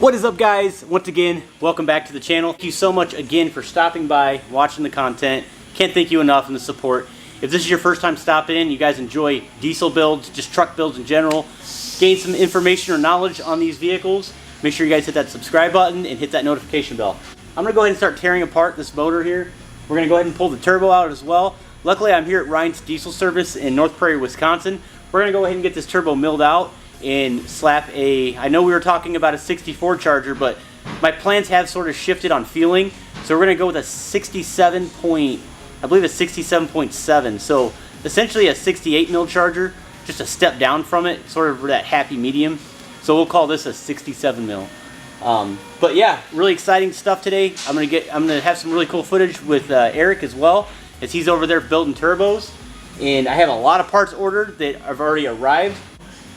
What is up, guys? Once again, welcome back to the channel. Thank you so much again for stopping by, watching the content. Can't thank you enough for the support. If this is your first time stopping in, you guys enjoy diesel builds, just truck builds in general, gain some information or knowledge on these vehicles, make sure you guys hit that subscribe button and hit that notification bell. I'm gonna go ahead and start tearing apart this motor here. We're gonna go ahead and pull the turbo out as well. Luckily, I'm here at Ryan's Diesel Service in North Prairie, Wisconsin. We're gonna go ahead and get this turbo milled out and slap I know we were talking about a 64 charger, but my plans have sort of shifted on feeling. So we're gonna go with a I believe a 67.7. So essentially a 68 mil charger, just a step down from it, sort of that happy medium. So we'll call this a 67 mil. But yeah, really exciting stuff today. I'm gonna have some really cool footage with Eric as well, as he's over there building turbos. And I have a lot of parts ordered that have already arrived.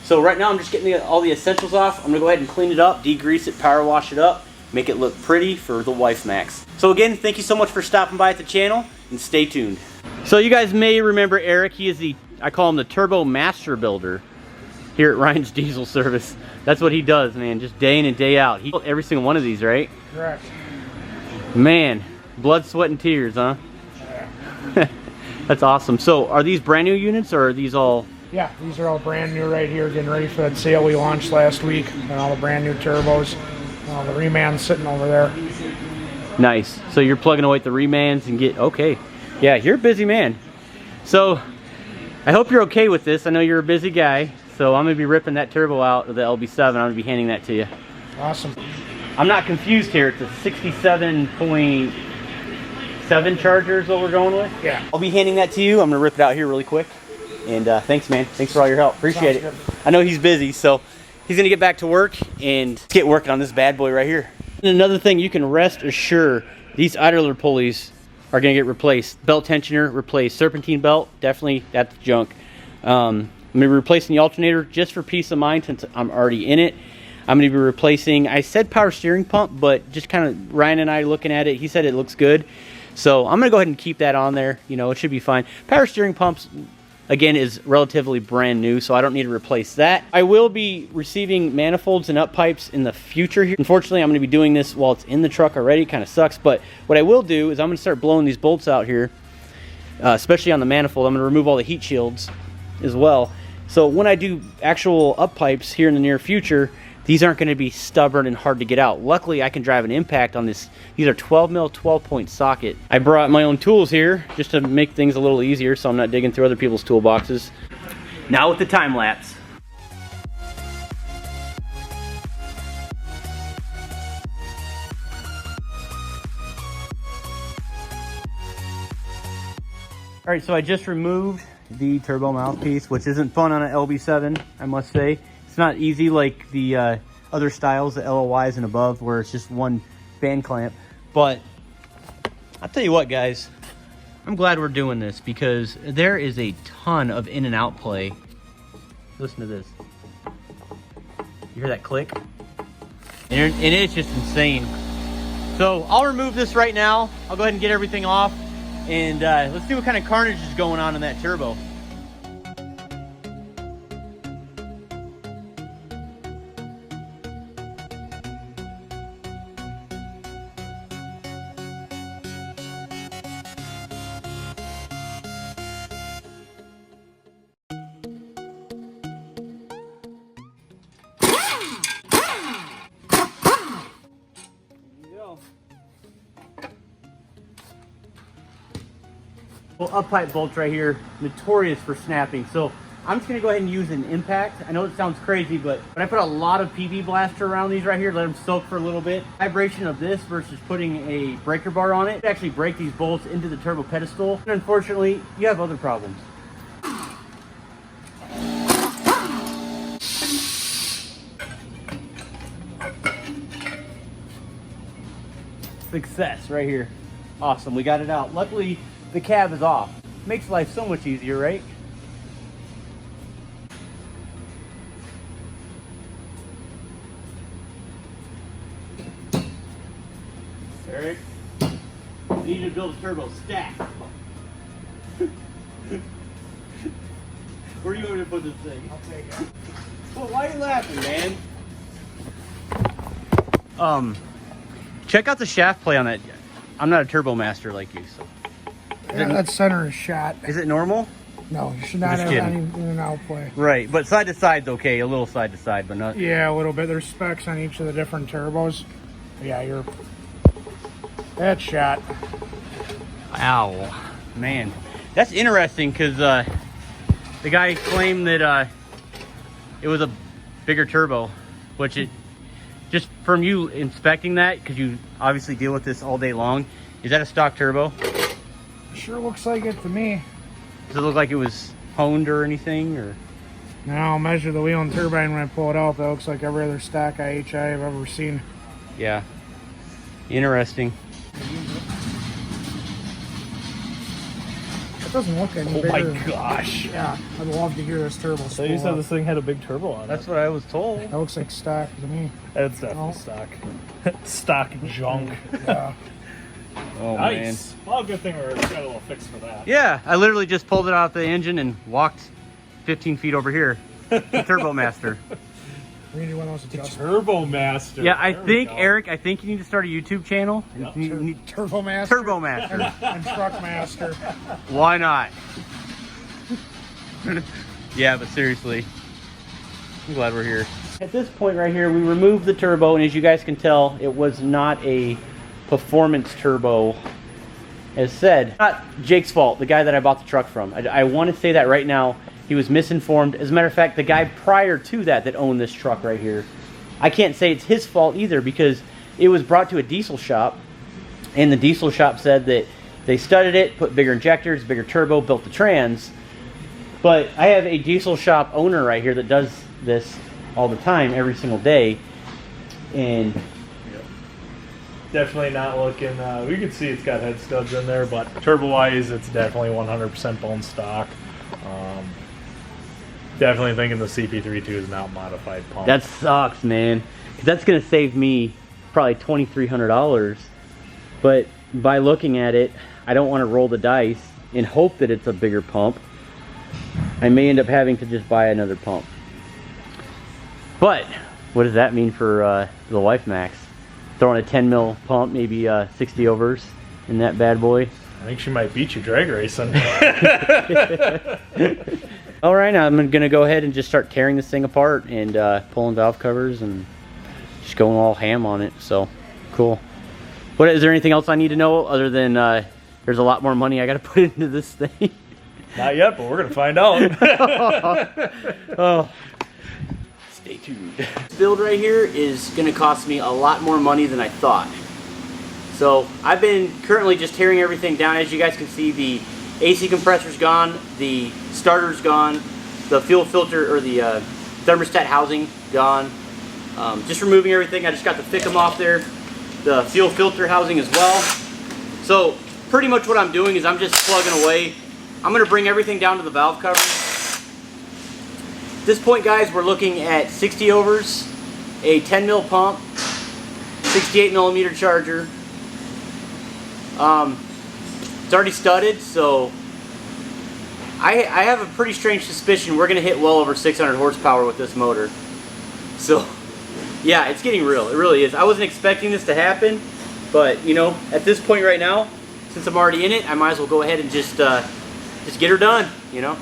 So right now I'm just getting all the essentials off. I'm gonna go ahead and clean it up, degrease it, power wash it up, make it look pretty for the wife Max. So again, thank you so much for stopping by at the channel, and stay tuned. So you guys may remember Eric. He is I call him the turbo master builder here at Ryan's Diesel Service. That's what he does, man, just day in and day out. He built every single one of these, right? Correct. Man, blood, sweat, and tears, huh? Yeah. That's awesome. So are these brand new units, or are these all? Yeah, these are all brand new right here, getting ready for that sale we launched last week. And all the brand new turbos. The reman's sitting over there. Nice. So you're plugging away at the remans and okay. Yeah, you're a busy man. So I hope you're okay with this. I know you're a busy guy. So I'm going to be ripping that turbo out of the LB7. I'm going to be handing that to you. Awesome. I'm not confused here. It's a 67.7 charger is what we're going with? Yeah. I'll be handing that to you. I'm going to rip it out here really quick. And thanks, man. Thanks for all your help. Appreciate it. I know he's busy, so he's going to get back to work and get working on this bad boy right here. And another thing, you can rest assured, these idler pulleys are going to get replaced. Belt tensioner replaced. Serpentine belt, definitely, that's junk. I'm going to be replacing the alternator just for peace of mind since I'm already in it. I'm going to be replacing, I said power steering pump, but just kind of Ryan and I looking at it, he said it looks good. So I'm going to go ahead and keep that on there. You know, it should be fine. Power steering pumps, again, is relatively brand new, so I don't need to replace that. I will be receiving manifolds and up pipes in the future here. Unfortunately, I'm going to be doing this while it's in the truck already. Kind of sucks, but what I will do is I'm going to start blowing these bolts out here, especially on the manifold. I'm going to remove all the heat shields as well. So when I do actual up pipes here in the near future, these aren't going to be stubborn and hard to get out. Luckily, I can drive an impact on this. These are 12 mil 12-point socket. I brought my own tools here just to make things a little easier so I'm not digging through other people's toolboxes. Now with the time lapse. All right, so I just removed the turbo mouthpiece, which isn't fun on an LB7, I must say. It's not easy like the other styles, the LOYs and above, where it's just one fan clamp. But I'll tell you what, guys, I'm glad we're doing this because there is a ton of in and out play. Listen to this. You hear that click? And it's just insane. So I'll remove this right now. I'll go ahead and get everything off. And let's see what kind of carnage is going on in that turbo. Well, up pipe bolts right here, notorious for snapping. So I'm just gonna go ahead and use an impact. I know it sounds crazy, but I put a lot of PV blaster around these right here, let them soak for a little bit. Vibration of this versus putting a breaker bar on it, actually break these bolts into the turbo pedestal. And unfortunately, you have other problems. Success right here. Awesome, we got it out. Luckily, the cab is off. Makes life so much easier, right? Eric, I need you to build a turbo stack. Where do you want me to put this thing? I'll take it. Well, why are you laughing, man? Check out the shaft play on that. I'm not a turbo master like you, so. Yeah, that center is shot. Is it normal? No, you should not have any in and out play. Right, but side to side's okay. A little side to side, but not. Yeah, a little bit. There's specs on each of the different turbos. Yeah, that's shot. Ow, man, that's interesting because the guy claimed that it was a bigger turbo, which it just from you inspecting that, because you obviously deal with this all day long. Is that a stock turbo? Sure looks like it to me. Does it look like it was honed or anything, or? Now I'll measure the wheel and turbine when I pull it out. That looks like every other stock IHI I've ever seen. Yeah, interesting. It doesn't look any bigger. Oh my gosh. Yeah, I'd love to hear this turbo. So you said this thing had a big turbo on it. That's what I was told. That looks like stock to me. It's definitely stock. Stock junk. Yeah. Oh Nice. man. Well, good thing we got a little fix for that. Yeah, I literally just pulled it out the engine and walked 15 feet over here. The Turbo Master. We need one of those adjustments. Turbo Master. Yeah, I There we think, go. Eric, I think you need to start a YouTube channel. Yep. You need Turbo Master. Turbo Master. And Truck Master. Why not? Yeah, but seriously, I'm glad we're here. At this point right here, we removed the turbo, and as you guys can tell, it was not a performance turbo. As said, not Jake's fault, the guy that I bought the truck from. I want to say that right now. He was misinformed. As a matter of fact, the guy prior to that owned this truck right here, I can't say it's his fault either, because it was brought to a diesel shop, and the diesel shop said that they studded it, put bigger injectors, bigger turbo, built the trans. But I have a diesel shop owner right here that does this all the time, every single day, and Definitely not looking, we can see it's got head studs in there, but turbo-wise, it's definitely 100% bone stock. Definitely thinking the CP32 is not modified pump. that sucks, man. 'Cause that's gonna save me probably $2,300. But by looking at it, I don't want to roll the dice and hope that it's a bigger pump. I may end up having to just buy another pump. But what does that mean for the Wife Max? Throwing a 10 mil pump, maybe 60 overs in that bad boy. I think she might beat you drag racing. All right, now I'm gonna go ahead and just start tearing this thing apart and pulling valve covers and just going all ham on it. So cool. What is there anything else I need to know other than there's a lot more money I got to put into this thing? Not yet, but we're gonna find out. Oh, stay tuned. This build right here is gonna cost me a lot more money than I thought. So I've been currently just tearing everything down. As you guys can see, the AC compressor's gone, the starter's gone, the fuel filter or the thermostat housing gone. Just removing everything. I just got the FICM off there, the fuel filter housing as well. So pretty much what I'm doing is I'm just plugging away. I'm gonna bring everything down to the valve cover. At this point, guys, we're looking at 60 overs, a 10 mil pump, 68 millimeter charger. It's already studded, so I have a pretty strange suspicion we're gonna hit well over 600 horsepower with this motor. So yeah, it's getting real. It really is. I wasn't expecting this to happen, but you know, at this point right now, since I'm already in it, I might as well go ahead and just get her done, you know.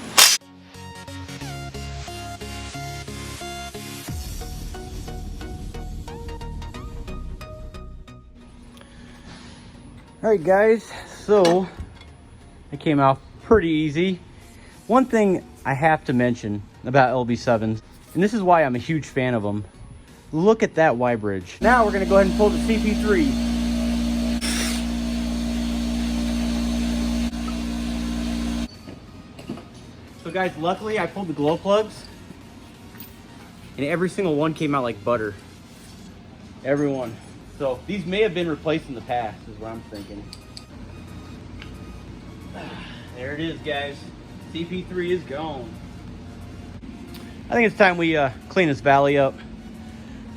Alright guys, so it came out pretty easy. One thing I have to mention about LB7s, and this is why I'm a huge fan of them, look at that YBridge. Now we're going to go ahead and pull the CP3. So guys, luckily I pulled the glow plugs, and every single one came out like butter. Every one. So these may have been replaced in the past, is what I'm thinking. There it is, guys. CP3 is gone. I think it's time we clean this valley up,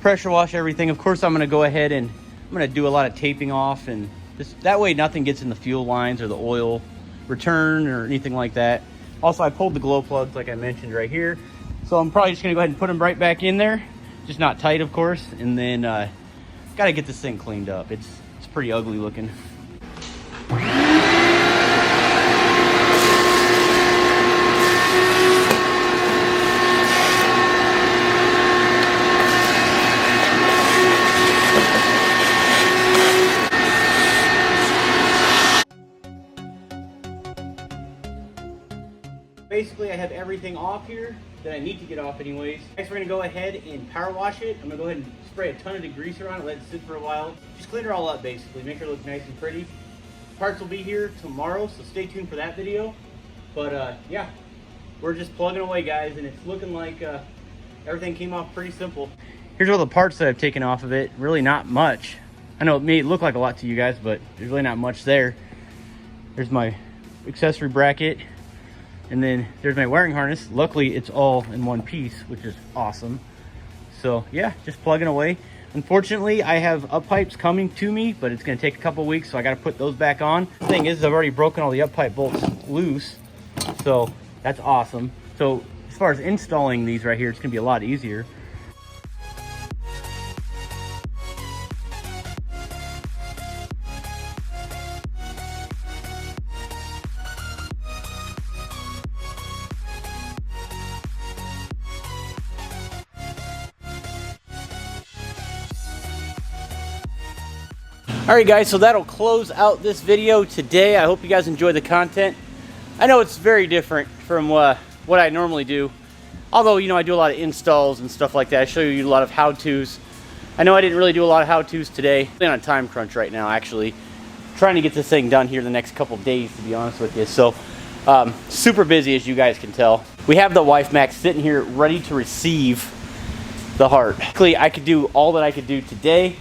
pressure wash everything. Of course, I'm going to go ahead and I'm going to do a lot of taping off, and that way nothing gets in the fuel lines or the oil return or anything like that. Also, I pulled the glow plugs like I mentioned right here, so I'm probably just going to go ahead and put them right back in there, just not tight, of course, and then Gotta get this thing cleaned up. It's pretty ugly looking. Basically, I have everything off here that I need to get off anyways. Next, we're gonna go ahead and power wash it. I'm gonna go ahead and spray a ton of degreaser on it, let it sit for a while. Just clean her all up basically, make her look nice and pretty. Parts will be here tomorrow, so stay tuned for that video. But yeah, we're just plugging away, guys, and it's looking like everything came off pretty simple. Here's all the parts that I've taken off of it. Really not much. I know it may look like a lot to you guys, but there's really not much there. There's my accessory bracket. And then there's my wiring harness. Luckily, it's all in one piece, which is awesome. So yeah, just plugging away. Unfortunately, I have up pipes coming to me, but it's gonna take a couple weeks, so I gotta put those back on. The thing is, I've already broken all the up pipe bolts loose, so that's awesome. So as far as installing these right here, it's gonna be a lot easier. Alright guys, so that'll close out this video today. I hope you guys enjoy the content. I know it's very different from what I normally do. Although, you know, I do a lot of installs and stuff like that. I show you a lot of how-tos. I know I didn't really do a lot of how-tos today. I'm on a time crunch right now, actually. Trying to get this thing done here the next couple days, to be honest with you. So, super busy, as you guys can tell. We have the Wife Max sitting here ready to receive the heart. Luckily, I could do all that I could do today.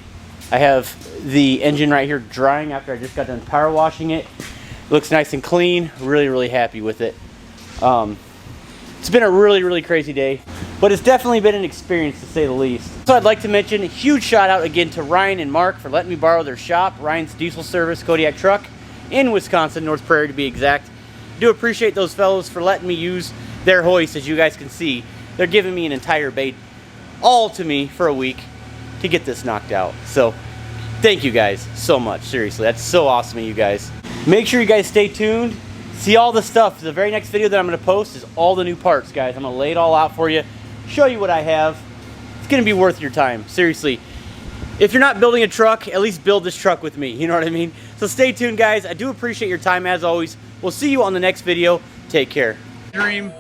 I have the engine right here drying after I just got done power washing it. Looks nice and clean. Really, really happy with it. It's been a really, really crazy day, but it's definitely been an experience to say the least. So I'd like to mention a huge shout out again to Ryan and Mark for letting me borrow their shop, Ryan's Diesel Service Kodiak truck in Wisconsin, North Prairie to be exact. Do appreciate those fellows for letting me use their hoist. As you guys can see, they're giving me an entire bay all to me for a week to get this knocked out. So thank you guys so much. Seriously, that's so awesome of you guys. Make sure you guys stay tuned. See all the stuff. The very next video that I'm going to post is all the new parts, guys. I'm going to lay it all out for you, show you what I have. It's going to be worth your time. Seriously, if you're not building a truck, at least build this truck with me. You know what I mean? So stay tuned, guys. I do appreciate your time as always. We'll see you on the next video. Take care. Dream.